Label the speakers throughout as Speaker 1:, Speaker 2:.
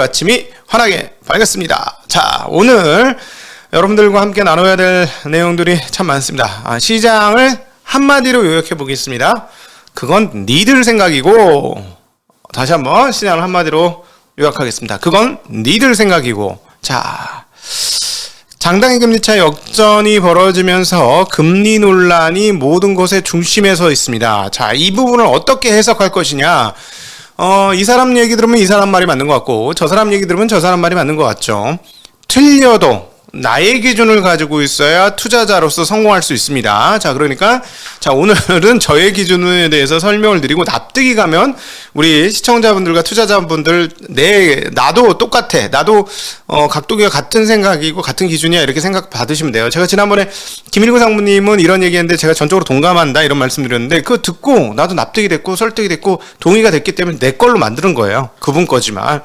Speaker 1: 아침이 환하게 밝았습니다. 자, 오늘 여러분들과 함께 나눠야 될 내용들이 참 많습니다. 시장을 한마디로 요약해 보겠습니다. 그건 니들 생각이고, 다시 한번 시장을 한마디로 요약하겠습니다. 그건 니들 생각이고, 자, 장단기 금리차 역전이 벌어지면서 금리 논란이 모든 것의 중심에 서 있습니다. 자, 이 부분을 어떻게 해석할 것이냐? 이 사람 얘기 들으면 이 사람 말이 맞는 것 같고, 저 사람 얘기 들으면 저 사람 말이 맞는 것 같죠. 틀려도 나의 기준을 가지고 있어야 투자자로서 성공할 수 있습니다. 자, 그러니까 오늘은 저의 기준에 대해서 설명을 드리고, 납득이 가면 우리 시청자분들과 투자자분들 나도 똑같아. 나도 각도기가 같은 생각이고 같은 기준이야. 이렇게 생각 받으시면 돼요. 제가 지난번에 김일구 상무님은 이런 얘기했는데 제가 전적으로 동감한다 이런 말씀드렸는데, 그거 듣고 나도 납득이 됐고 설득이 됐고 동의가 됐기 때문에 내 걸로 만드는 거예요. 그분 거지만.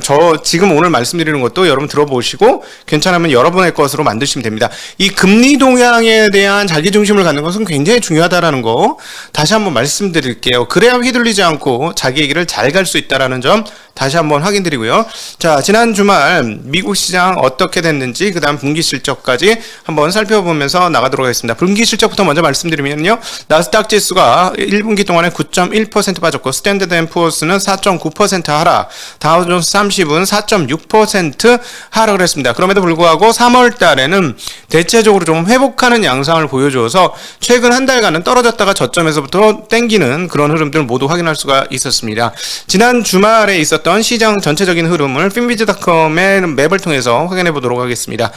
Speaker 1: 저 지금 오늘 말씀드리는 것도 여러분 들어보시고 괜찮으면 여러분의 것으로 만드시면 됩니다. 이 금리 동향에 대한 자기중심을 갖는 것은 굉장히 중요하다라는 거 다시 한번 말씀드릴게요. 그래야 휘둘리지 않고 자기 얘기를 잘 갈 수 있다라는 점 다시 한번 확인드리고요. 자, 지난 주말 미국 시장 어떻게 됐는지, 그 다음 분기 실적까지 한번 살펴보면서 나가도록 하겠습니다. 분기 실적부터 먼저 말씀드리면요, 나스닥 지수가 1분기 동안에 9.1% 빠졌고, 스탠더드 앤 푸어스는 4.9% 하락, 다우존스 30은 4.6% 하락을 했습니다. 그럼에도 불구하고 3월 달에는 대체적으로 좀 회복하는 양상을 보여줘서 최근 한 달간은 떨어졌다가 저점에서부터 땡기는 그런 흐름들을 모두 확인할 수가 있었습니다. 지난 주말에 있었던 시장 전체적인 흐름을 finviz.com의 맵을 통해서 확인해 보도록 하겠습니다.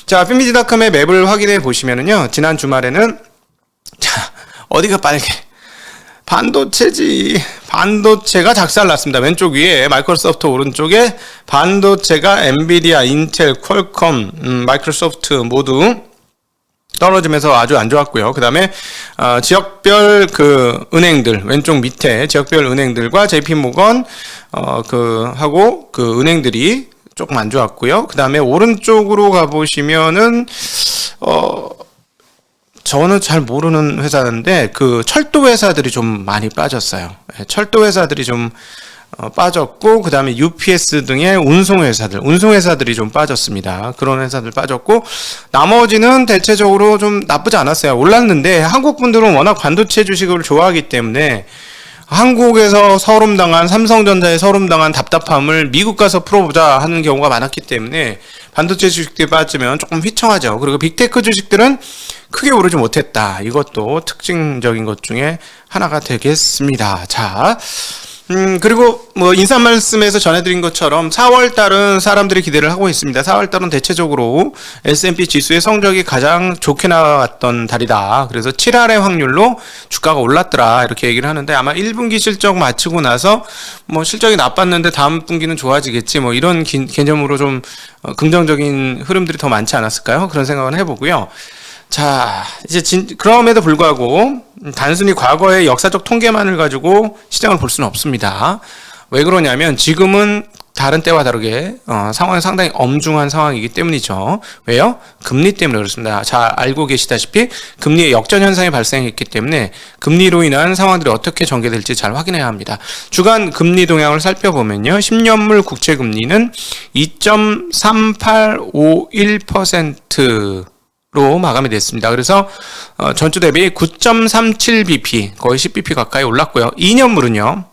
Speaker 1: 자, finviz.com의 맵을 확인해 보시면은요, 지난 주말에는 자, 어디가 빨개? 반도체가 작살났습니다. 왼쪽 위에 마이크로소프트, 오른쪽에 반도체가 엔비디아, 인텔, 퀄컴, 마이크로소프트 모두 떨어지면서 아주 안 좋았고요. 그 다음에 지역별 그 은행들, 왼쪽 밑에 지역별 은행들과 JP모건 하고 그 은행들이 조금 안 좋았고요. 그 다음에 오른쪽으로 가보시면은 저는 잘 모르는 회사인데 그 철도 회사들이 좀 많이 빠졌어요. 철도 회사들이 좀 빠졌고, 그 다음에 UPS 등의 운송회사들이 좀 빠졌습니다. 그런 회사들 빠졌고, 나머지는 대체적으로 좀 나쁘지 않았어요. 올랐는데 한국 분들은 워낙 반도체 주식을 좋아하기 때문에 한국에서 삼성전자에 서름당한 답답함을 미국 가서 풀어보자 하는 경우가 많았기 때문에 반도체 주식들이 빠지면 조금 휘청하죠. 그리고 빅테크 주식들은 크게 오르지 못했다. 이것도 특징적인 것 중에 하나가 되겠습니다. 자, 그리고 인사 말씀에서 전해드린 것처럼 4월달은 사람들이 기대를 하고 있습니다. 4월달은 대체적으로 S&P 지수의 성적이 가장 좋게 나왔던 달이다. 그래서 7할의 확률로 주가가 올랐더라. 이렇게 얘기를 하는데, 아마 1분기 실적 마치고 나서 실적이 나빴는데 다음 분기는 좋아지겠지. 이런 개념으로 좀 긍정적인 흐름들이 더 많지 않았을까요? 그런 생각을 해보고요. 자, 이제 그럼에도 불구하고 단순히 과거의 역사적 통계만을 가지고 시장을 볼 수는 없습니다. 왜 그러냐면 지금은 다른 때와 다르게 상황이 상당히 엄중한 상황이기 때문이죠. 왜요? 금리 때문에 그렇습니다. 잘 알고 계시다시피 금리의 역전 현상이 발생했기 때문에 금리로 인한 상황들이 어떻게 전개될지 잘 확인해야 합니다. 주간 금리 동향을 살펴보면요, 10년물 국채 금리는 2.3851% 로 마감이 됐습니다. 그래서 전주 대비 9.37bp, 거의 10bp 가까이 올랐고요. 2년물은요,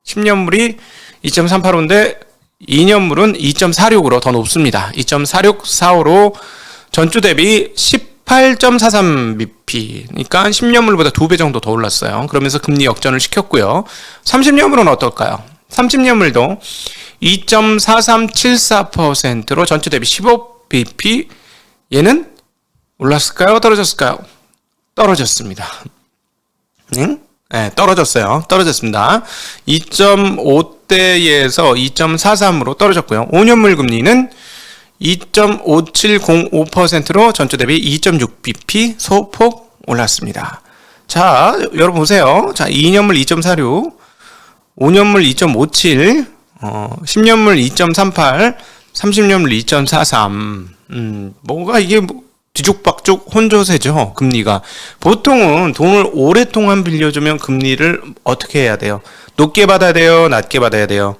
Speaker 1: 10년물이 2.385인데 2년물은 2.46으로 더 높습니다. 2.4645로 전주 대비 18.43bp, 그러니까 10년물보다 2배 정도 더 올랐어요. 그러면서 금리 역전을 시켰고요. 30년물은 어떨까요? 30년물도 2.4374%로 전주 대비 15bp, 얘는 올랐을까요? 떨어졌을까요? 떨어졌습니다. 네, 떨어졌어요. 떨어졌습니다. 2.5대에서 2.43으로 떨어졌고요. 5년물 금리는 2.5705%로 전주 대비 2.6bp 소폭 올랐습니다. 자, 여러분 보세요. 자, 2년물 2.46, 5년물 2.57, 10년물 2.38, 30년물 2.43. 뭐가 이게 뒤죽박죽 혼조세죠. 금리가. 보통은 돈을 오랫동안 빌려주면 금리를 어떻게 해야 돼요? 높게 받아야 돼요? 낮게 받아야 돼요?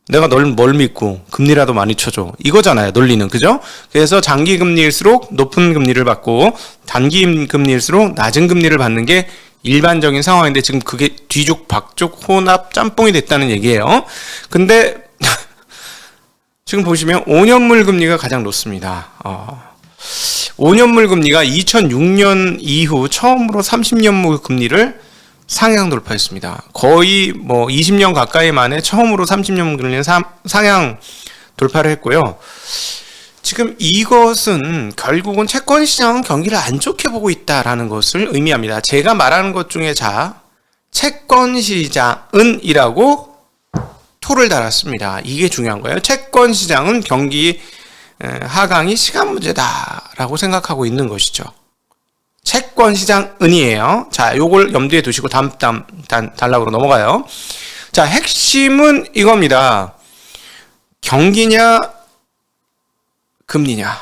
Speaker 1: 내가 널 뭘 믿고 금리라도 많이 쳐줘. 이거잖아요, 논리는. 그죠? 그래서 장기 금리일수록 높은 금리를 받고 단기 금리일수록 낮은 금리를 받는 게 일반적인 상황인데 지금 그게 뒤죽박죽 혼합 짬뽕이 됐다는 얘기예요. 근데 지금 보시면 5년물 금리가 가장 높습니다. 5년물 금리가 2006년 이후 처음으로 30년물 금리를 상향 돌파했습니다. 거의 뭐 20년 가까이 만에 처음으로 30년 금리는 상향 돌파를 했고요. 지금 이것은 결국은 채권 시장은 경기를 안 좋게 보고 있다라는 것을 의미합니다. 제가 말하는 것 중에 채권 시장은 이라고 토를 달았습니다. 이게 중요한 거예요. 채권 시장은 경기 하강이 시간 문제다라고 생각하고 있는 것이죠. 채권 시장은이에요. 자, 요걸 염두에 두시고 다음 단락으로 넘어가요. 자, 핵심은 이겁니다. 경기냐, 금리냐,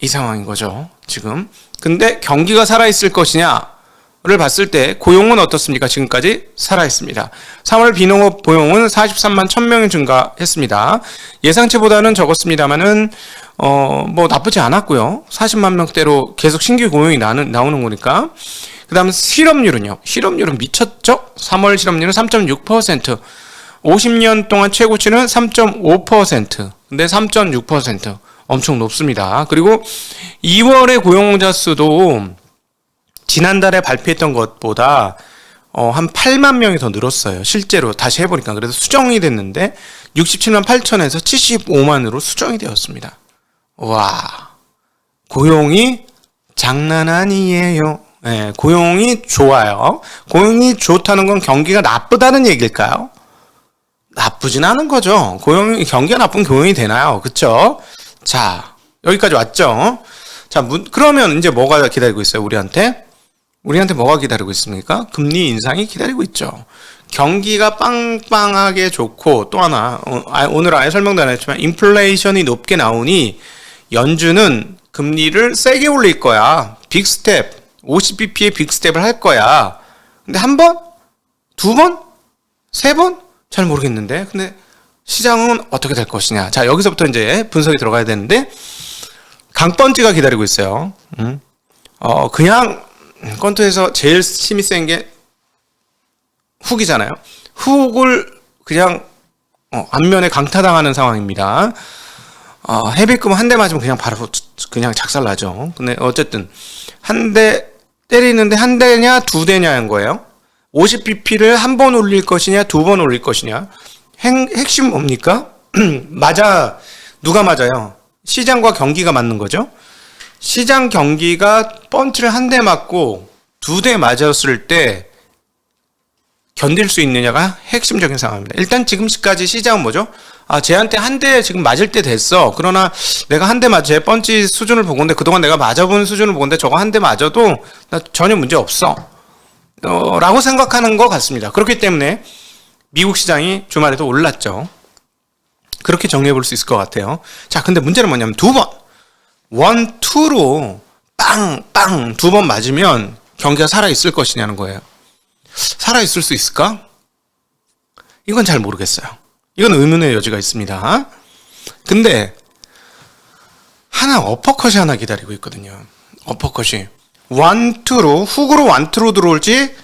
Speaker 1: 이 상황인 거죠, 지금. 근데 경기가 살아있을 것이냐를 봤을 때 고용은 어떻습니까? 지금까지 살아있습니다. 3월 비농업 고용은 43만 1000명이 증가했습니다. 예상치보다는 적었습니다만은 뭐 나쁘지 않았고요. 40만 명대로 계속 신규 고용이 나오는 거니까. 그 다음 실업률은요. 실업률은 미쳤죠? 3월 실업률은 3.6%. 50년 동안 최고치는 3.5%. 근데 3.6%. 엄청 높습니다. 그리고 2월의 고용자 수도 지난달에 발표했던 것보다 한 8만 명이 더 늘었어요. 실제로 다시 해보니까. 그래서 수정이 됐는데 67만 8천에서 75만으로 수정이 되었습니다. 와, 고용이 장난 아니에요. 네, 고용이 좋아요. 고용이 좋다는 건 경기가 나쁘다는 얘기일까요? 나쁘진 않은 거죠. 경기가 나쁘면 고용이 되나요? 그쵸? 자, 여기까지 왔죠? 자, 그러면 이제 뭐가 기다리고 있어요, 우리한테? 우리한테 뭐가 기다리고 있습니까? 금리 인상이 기다리고 있죠. 경기가 빵빵하게 좋고, 또 하나, 오늘 아예 설명도 안 했지만, 인플레이션이 높게 나오니, 연준은 금리를 세게 올릴 거야. 빅스텝, 50bp의 빅스텝을 할 거야. 근데 한 번? 두 번? 세 번? 잘 모르겠는데. 근데 시장은 어떻게 될 것이냐. 자, 여기서부터 이제 분석이 들어가야 되는데, 강펀치가 기다리고 있어요. 그냥, 건투에서 제일 힘이 센 게 훅이잖아요. 훅을 그냥, 앞면에 강타당하는 상황입니다. 헤비급 한 대 맞으면 그냥 바로 그냥 작살나죠. 근데 어쨌든 한 대 때리는데 한 대냐 두 대냐인 거예요. 50bp를 한 번 올릴 것이냐 두 번 올릴 것이냐. 핵심 뭡니까? 누가 맞아요? 시장과 경기가 맞는 거죠. 시장 경기가 펀치를 한 대 맞고 두 대 맞았을 때 견딜 수 있느냐가 핵심적인 상황입니다. 일단 지금까지 시장은 뭐죠? 쟤한테 한 대 지금 맞을 때 됐어. 그러나 내가 한 대 쟤 펀치 수준을 보건데 그동안 내가 맞아본 수준을 보건데 저거 한 대 맞아도 나 전혀 문제 없어. 라고 생각하는 것 같습니다. 그렇기 때문에 미국 시장이 주말에도 올랐죠. 그렇게 정리해 볼 수 있을 것 같아요. 자, 근데 문제는 뭐냐면 두 번. 1, 2로 빵 두 번 맞으면 경기가 살아있을 것이냐는 거예요. 살아있을 수 있을까? 이건 잘 모르겠어요. 이건 의문의 여지가 있습니다. 근데 어퍼컷이 하나 기다리고 있거든요. 어퍼컷이 1, 2로 훅으로 1, 2로 들어올지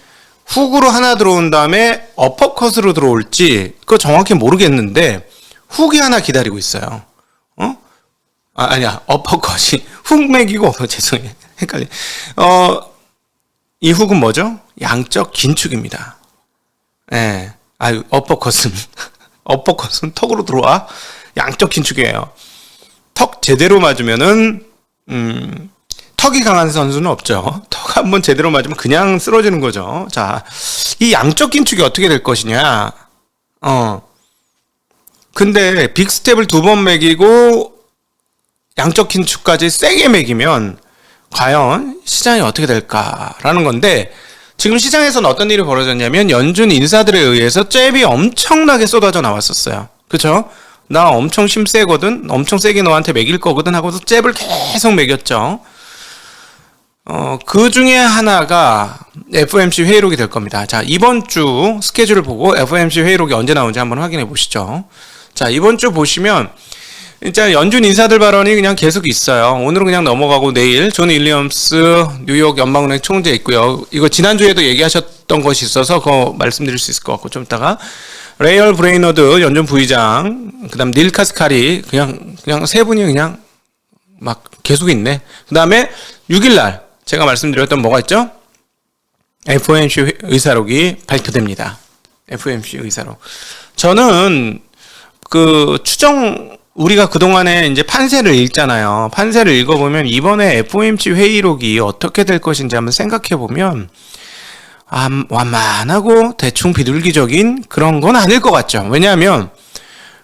Speaker 1: 훅으로 하나 들어온 다음에 어퍼컷으로 들어올지 그거 정확히 모르겠는데 훅이 하나 기다리고 있어요. 아니야. 어퍼컷이 훅 맥이고 죄송해요. 헷갈려. 이 훅은 뭐죠? 양적 긴축입니다. 예. 어퍼컷은 턱으로 들어와. 양적 긴축이에요. 턱 제대로 맞으면은 턱이 강한 선수는 없죠. 턱 한번 제대로 맞으면 그냥 쓰러지는 거죠. 자, 이 양적 긴축이 어떻게 될 것이냐? 근데 빅스텝을 두 번 매기고 양적 긴축까지 세게 매기면 과연 시장이 어떻게 될까라는 건데 지금 시장에서는 어떤 일이 벌어졌냐면 연준 인사들에 의해서 잽이 엄청나게 쏟아져 나왔었어요. 그쵸? 나 엄청 심세거든? 엄청 세게 너한테 매길 거거든? 하고서 잽을 계속 매겼죠. 그 중에 하나가 FOMC 회의록이 될 겁니다. 자, 이번 주 스케줄을 보고 FOMC 회의록이 언제 나오는지 한번 확인해 보시죠. 자, 이번 주 보시면 진짜 연준 인사들 발언이 그냥 계속 있어요. 오늘은 그냥 넘어가고 내일 존 윌리엄스 뉴욕 연방은행 총재 있고요. 이거 지난주에도 얘기하셨던 것이 있어서 그거 말씀드릴 수 있을 것 같고 좀 이따가 레이얼 브레이너드 연준 부의장, 그다음 닐 카스카리 그냥 세 분이 그냥 막 계속 있네. 그다음에 6일 날 제가 말씀드렸던 뭐가 있죠? FOMC 의사록이 발표됩니다. FOMC 의사록. 저는 그 우리가 그동안에 이제 판세를 읽잖아요. 판세를 읽어보면 이번에 FOMC 회의록이 어떻게 될 것인지 한번 생각해보면 완만하고 대충 비둘기적인 그런 건 아닐 것 같죠. 왜냐하면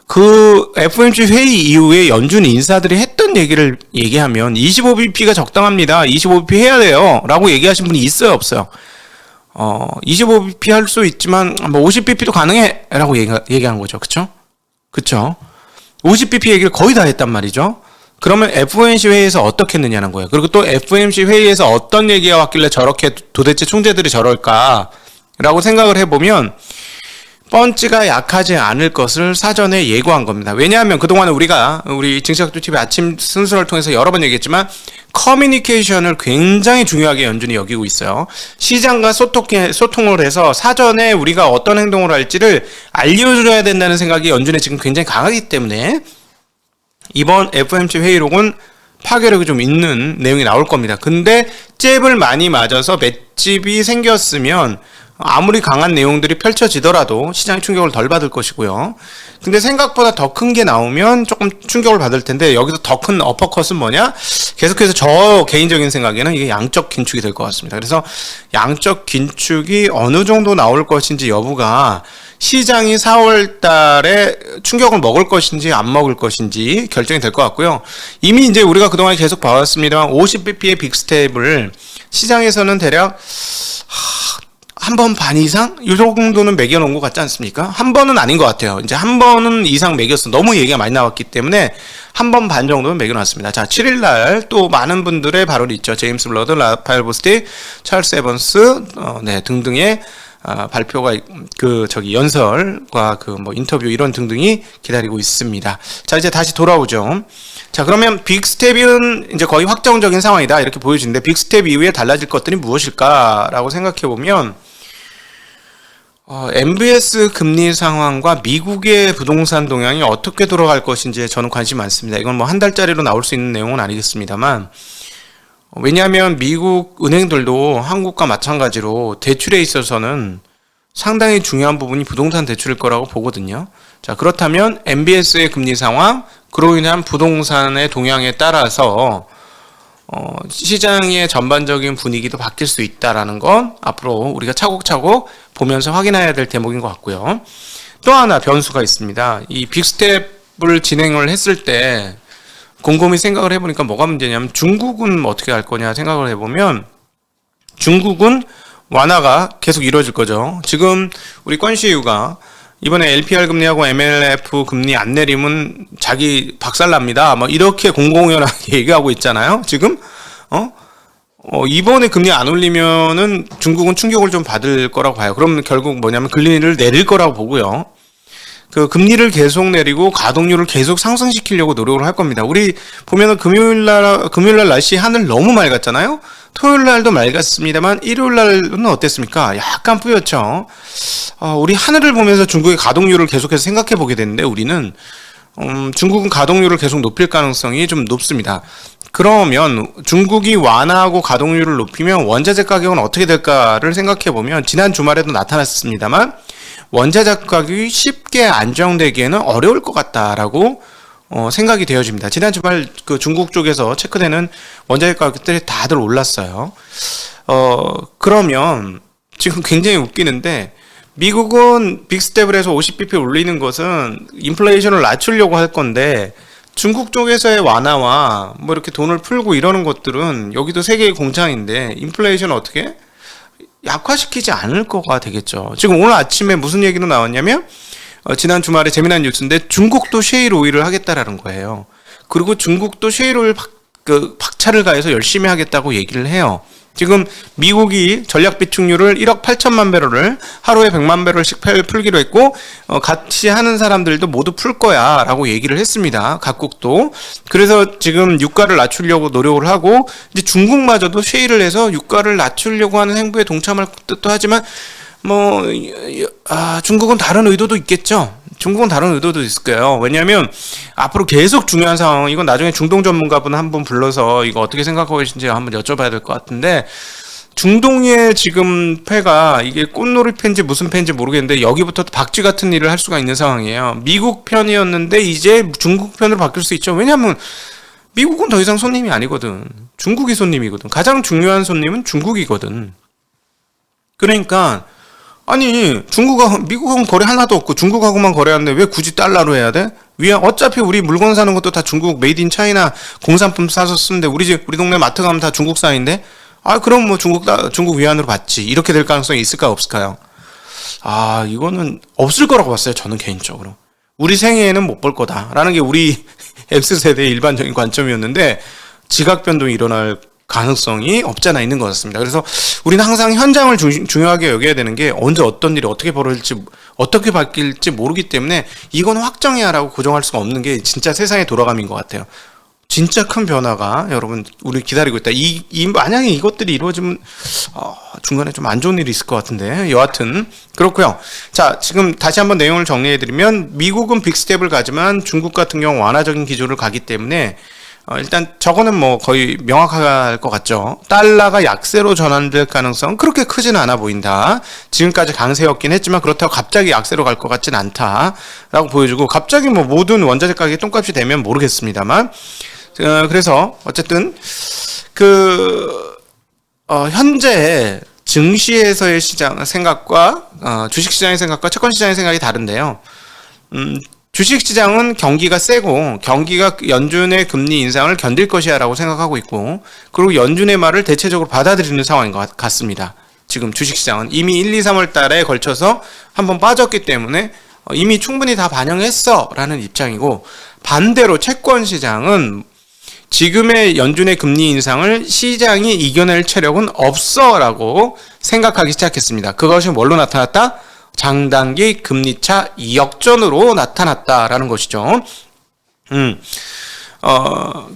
Speaker 1: 그 FOMC 회의 이후에 연준 인사들이 했던 얘기를 얘기하면 25bp가 적당합니다. 25bp 해야 돼요. 라고 얘기하신 분이 있어요, 없어요? 25bp 할 수 있지만 뭐 50bp도 가능해. 라고 얘기한 거죠. 그쵸? 그쵸? 50bp 얘기를 거의 다 했단 말이죠. 그러면 FOMC 회의에서 어떻게 했느냐는 거예요. 그리고 또 FOMC 회의에서 어떤 얘기가 왔길래 저렇게 도대체 총재들이 저럴까 라고 생각을 해보면 펀치가 약하지 않을 것을 사전에 예고한 겁니다. 왜냐하면 그동안 우리 증시학도TV 아침 순서를 통해서 여러 번 얘기했지만 커뮤니케이션을 굉장히 중요하게 연준이 여기고 있어요. 시장과 소통을 해서 사전에 우리가 어떤 행동을 할지를 알려줘야 된다는 생각이 연준에 지금 굉장히 강하기 때문에 이번 FOMC 회의록은 파괴력이 좀 있는 내용이 나올 겁니다. 근데 잽을 많이 맞아서 맷집이 생겼으면 아무리 강한 내용들이 펼쳐지더라도 시장이 충격을 덜 받을 것이고요. 근데 생각보다 더 큰 게 나오면 조금 충격을 받을 텐데 여기서 더 큰 어퍼컷은 뭐냐? 계속해서 저 개인적인 생각에는 이게 양적 긴축이 될 것 같습니다. 그래서 양적 긴축이 어느 정도 나올 것인지 여부가 시장이 4월 달에 충격을 먹을 것인지 안 먹을 것인지 결정이 될 것 같고요. 이미 이제 우리가 그동안 계속 봐왔습니다만 50bp의 빅스텝을 시장에서는 대략 한 번 반 이상? 이 정도는 매겨놓은 것 같지 않습니까? 한 번은 아닌 것 같아요. 이제 한 번은 이상 매겼어. 너무 얘기가 많이 나왔기 때문에 한 번 반 정도는 매겨놨습니다. 자, 7일날 또 많은 분들의 발언이 있죠. 제임스 블러드, 라파엘 보스티, 찰스 에번스, 등등의 발표가 연설과 인터뷰 이런 등등이 기다리고 있습니다. 자, 이제 다시 돌아오죠. 자, 그러면 빅스텝은 이제 거의 확정적인 상황이다 이렇게 보여지는데 빅스텝 이후에 달라질 것들이 무엇일까라고 생각해 보면 MBS 금리 상황과 미국의 부동산 동향이 어떻게 돌아갈 것인지에 저는 관심이 많습니다. 이건 뭐 한 달짜리로 나올 수 있는 내용은 아니겠습니다만 왜냐하면 미국 은행들도 한국과 마찬가지로 대출에 있어서는 상당히 중요한 부분이 부동산 대출일 거라고 보거든요. 자, 그렇다면 MBS의 금리 상황, 그로 인한 부동산의 동향에 따라서 시장의 전반적인 분위기도 바뀔 수 있다라는 건 앞으로 우리가 차곡차곡 보면서 확인해야 될 대목인 것 같고요. 또 하나 변수가 있습니다. 이 빅스텝을 진행을 했을 때 곰곰이 생각을 해보니까 뭐가 문제냐면 중국은 어떻게 할 거냐 생각을 해보면 중국은 완화가 계속 이루어질 거죠. 지금 우리 권시유가 이번에 LPR 금리하고 MLF 금리 안 내리면 자기 박살납니다. 뭐 이렇게 공공연하게 얘기하고 있잖아요. 지금 이번에 금리 안 올리면은 중국은 충격을 좀 받을 거라고 봐요. 그러면 결국 뭐냐면 금리를 내릴 거라고 보고요. 그 금리를 계속 내리고 가동률을 계속 상승시키려고 노력을 할 겁니다. 우리 보면은 금요일날 날씨 하늘 너무 맑았잖아요. 토요일날도 맑았습니다만 일요일날은 어땠습니까? 약간 뿌였죠. 우리 하늘을 보면서 중국의 가동률을 계속해서 생각해 보게 되는데 우리는 중국은 가동률을 계속 높일 가능성이 좀 높습니다. 그러면 중국이 완화하고 가동률을 높이면 원자재 가격은 어떻게 될까를 생각해 보면 지난 주말에도 나타났습니다만 원자재 가격이 쉽게 안정되기에는 어려울 것 같다라고 생각이 되어집니다. 지난 주말 그 중국 쪽에서 체크되는 원자재 가격들이 다들 올랐어요. 그러면 지금 굉장히 웃기는데 미국은 빅스텝을 해서 50bp 올리는 것은 인플레이션을 낮추려고 할 건데 중국 쪽에서의 완화와 뭐 이렇게 돈을 풀고 이러는 것들은 여기도 세계의 공장인데 인플레이션을 어떻게 약화시키지 않을 거가 되겠죠. 지금 오늘 아침에 무슨 얘기로 나왔냐면 지난 주말에 재미난 뉴스인데 중국도 셰일 오일을 하겠다라는 거예요. 그리고 중국도 셰일 오일 박차를 가해서 열심히 하겠다고 얘기를 해요. 지금 미국이 전략 비축률을 1억 8천만 배럴을 하루에 100만 배럴씩 풀기로 했고 같이 하는 사람들도 모두 풀 거야 라고 얘기를 했습니다. 각국도. 그래서 지금 유가를 낮추려고 노력을 하고 이제 중국마저도 쉐일을 해서 유가를 낮추려고 하는 행보에 동참할 듯도 하지만 중국은 다른 의도도 있겠죠. 중국은 다른 의도도 있을 거예요. 왜냐하면 앞으로 계속 중요한 상황, 이건 나중에 중동 전문가분 한번 불러서 이거 어떻게 생각하고 계신지 한번 여쭤봐야 될 것 같은데, 중동의 지금 패가 이게 꽃놀이 패인지 무슨 패인지 모르겠는데 여기부터 박쥐 같은 일을 할 수가 있는 상황이에요. 미국 편이었는데 이제 중국 편으로 바뀔 수 있죠. 왜냐하면 미국은 더 이상 손님이 아니거든. 중국이 손님이거든. 가장 중요한 손님은 중국이거든. 그러니까 아니 미국하고는 거래 하나도 없고 중국하고만 거래하는데 왜 굳이 달러로 해야 돼? 어차피 우리 물건 사는 것도 다 중국 메이드 인 차이나 공산품 사서 쓰는데 우리 동네 마트 가면 다 중국산인데 그럼 뭐 중국 위안으로 받지. 이렇게 될 가능성이 있을까 없을까요? 이거는 없을 거라고 봤어요. 저는 개인적으로. 우리 생애에는 못 볼 거다라는 게 우리 X세대의 일반적인 관점이었는데 지각 변동이 일어날 가능성이 없잖아 있는 것 같습니다. 그래서 우리는 항상 현장을 중요하게 여겨야 되는 게 언제 어떤 일이 어떻게 벌어질지 어떻게 바뀔지 모르기 때문에 이건 확정해야 라고 고정할 수가 없는 게 진짜 세상의 돌아감인 것 같아요. 진짜 큰 변화가 여러분 우리 기다리고 있다. 만약에 이것들이 이루어지면 중간에 좀 안 좋은 일이 있을 것 같은데 여하튼 그렇고요. 자, 지금 다시 한번 내용을 정리해드리면 미국은 빅스텝을 가지만 중국 같은 경우 완화적인 기조를 가기 때문에 일단 저거는 뭐 거의 명확할 것 같죠. 달러가 약세로 전환될 가능성 그렇게 크지는 않아 보인다. 지금까지 강세였긴 했지만 그렇다고 갑자기 약세로 갈 것 같진 않다라고 보여주고, 갑자기 뭐 모든 원자재 가격이 똥값이 되면 모르겠습니다만 그래서 어쨌든 현재 증시에서의 시장 생각과 주식시장의 생각과 채권시장의 생각이 다른데요. 주식시장은 경기가 세고 경기가 연준의 금리 인상을 견딜 것이야 라고 생각하고 있고, 그리고 연준의 말을 대체적으로 받아들이는 상황인 것 같습니다. 지금 주식시장은 이미 1, 2, 3월 달에 걸쳐서 한번 빠졌기 때문에 이미 충분히 다 반영했어 라는 입장이고, 반대로 채권시장은 지금의 연준의 금리 인상을 시장이 이겨낼 체력은 없어 라고 생각하기 시작했습니다. 그것이 뭘로 나타났다? 장단기 금리차 역전으로 나타났다라는 것이죠.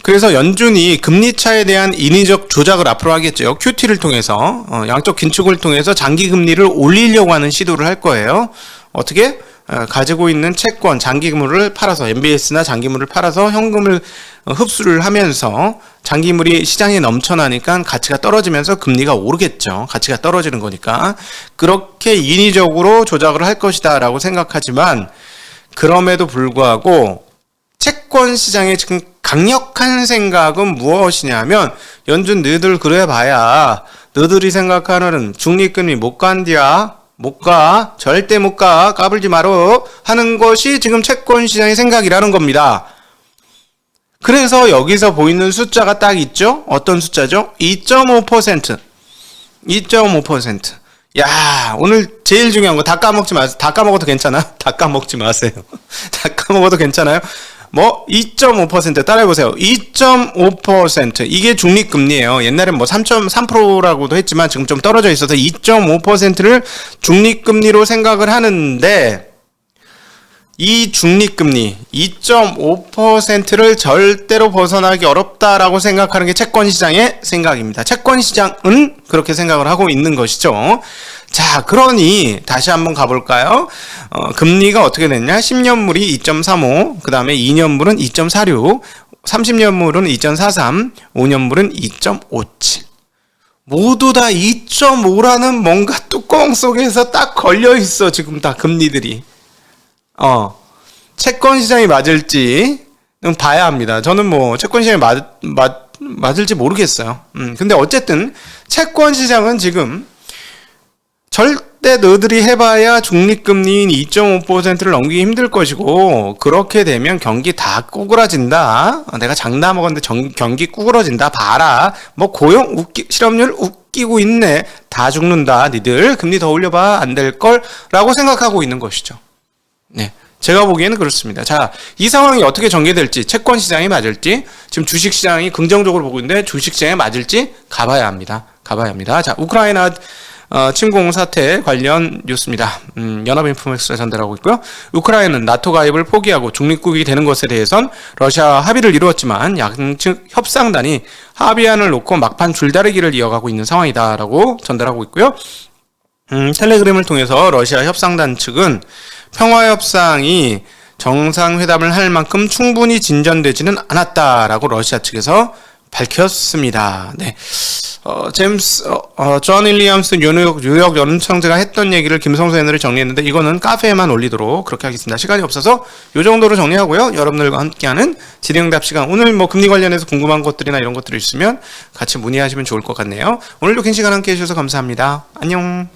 Speaker 1: 그래서 연준이 금리차에 대한 인위적 조작을 앞으로 하겠죠. QT를 통해서 양적 긴축을 통해서 장기 금리를 올리려고 하는 시도를 할 거예요. 어떻게? 가지고 있는 채권, 장기물을 팔아서 MBS나 장기물을 팔아서 현금을 흡수를 하면서 장기물이 시장에 넘쳐나니까 가치가 떨어지면서 금리가 오르겠죠. 가치가 떨어지는 거니까. 그렇게 인위적으로 조작을 할 것이다 라고 생각하지만, 그럼에도 불구하고 채권 시장의 지금 강력한 생각은 무엇이냐면, 연준 너희들 그래 봐야 너희들이 생각하는 중립금리 못 간디야. 못 가. 절대 못 가. 까불지 마라. 하는 것이 지금 채권 시장의 생각이라는 겁니다. 그래서 여기서 보이는 숫자가 딱 있죠? 어떤 숫자죠? 2.5%. 2.5%. 야, 오늘 제일 중요한 거 다 까먹지 마세요. 다 까먹어도 괜찮아? 다 까먹지 마세요. 다 까먹어도 괜찮아요? 2.5% 따라해보세요. 2.5% 이게 중립금리예요. 옛날엔 3.3%라고도 했지만 지금 좀 떨어져 있어서 2.5%를 중립금리로 생각을 하는데, 이 중립금리 2.5%를 절대로 벗어나기 어렵다라고 생각하는 게 채권시장의 생각입니다. 채권시장은 그렇게 생각을 하고 있는 것이죠. 자, 그러니 다시 한번 가볼까요? 금리가 어떻게 됐냐? 10년물이 2.35, 그 다음에 2년물은 2.46, 30년물은 2.43, 5년물은 2.57. 모두 다 2.5라는 뭔가 뚜껑 속에서 딱 걸려있어. 지금 다 금리들이. 채권 시장이 맞을지 봐야 합니다. 저는 채권 시장이 맞을지 모르겠어요. 근데 어쨌든 채권 시장은 지금 절대 너희들이 해봐야 중립금리인 2.5%를 넘기기 힘들 것이고, 그렇게 되면 경기 다 꾸그러진다. 내가 장담 먹었는데 경기 꾸그러진다. 봐라. 실업률 웃기고 있네. 다 죽는다. 니들 금리 더 올려봐. 안 될걸? 라고 생각하고 있는 것이죠. 네. 제가 보기에는 그렇습니다. 자, 이 상황이 어떻게 전개될지, 채권 시장이 맞을지, 지금 주식 시장이 긍정적으로 보고 있는데 주식 시장이 맞을지 가봐야 합니다. 가봐야 합니다. 자, 우크라이나 침공 사태 관련 뉴스입니다. 연합인포맥스가 전달하고 있고요. 우크라이나는 나토 가입을 포기하고 중립국이 되는 것에 대해선 러시아와 합의를 이루었지만 양측 협상단이 합의안을 놓고 막판 줄다리기를 이어가고 있는 상황이다라고 전달하고 있고요. 텔레그램을 통해서 러시아 협상단 측은 평화협상이 정상회담을 할 만큼 충분히 진전되지는 않았다라고 러시아 측에서 밝혔습니다. 네. 존 윌리엄스 뉴욕 연청제가 했던 얘기를 김성수 애널이 정리했는데 이거는 카페에만 올리도록 그렇게 하겠습니다. 시간이 없어서 이 정도로 정리하고요. 여러분들과 함께하는 질의응답 시간. 오늘 뭐 금리 관련해서 궁금한 것들이나 이런 것들이 있으면 같이 문의하시면 좋을 것 같네요. 오늘도 긴 시간 함께 해주셔서 감사합니다. 안녕.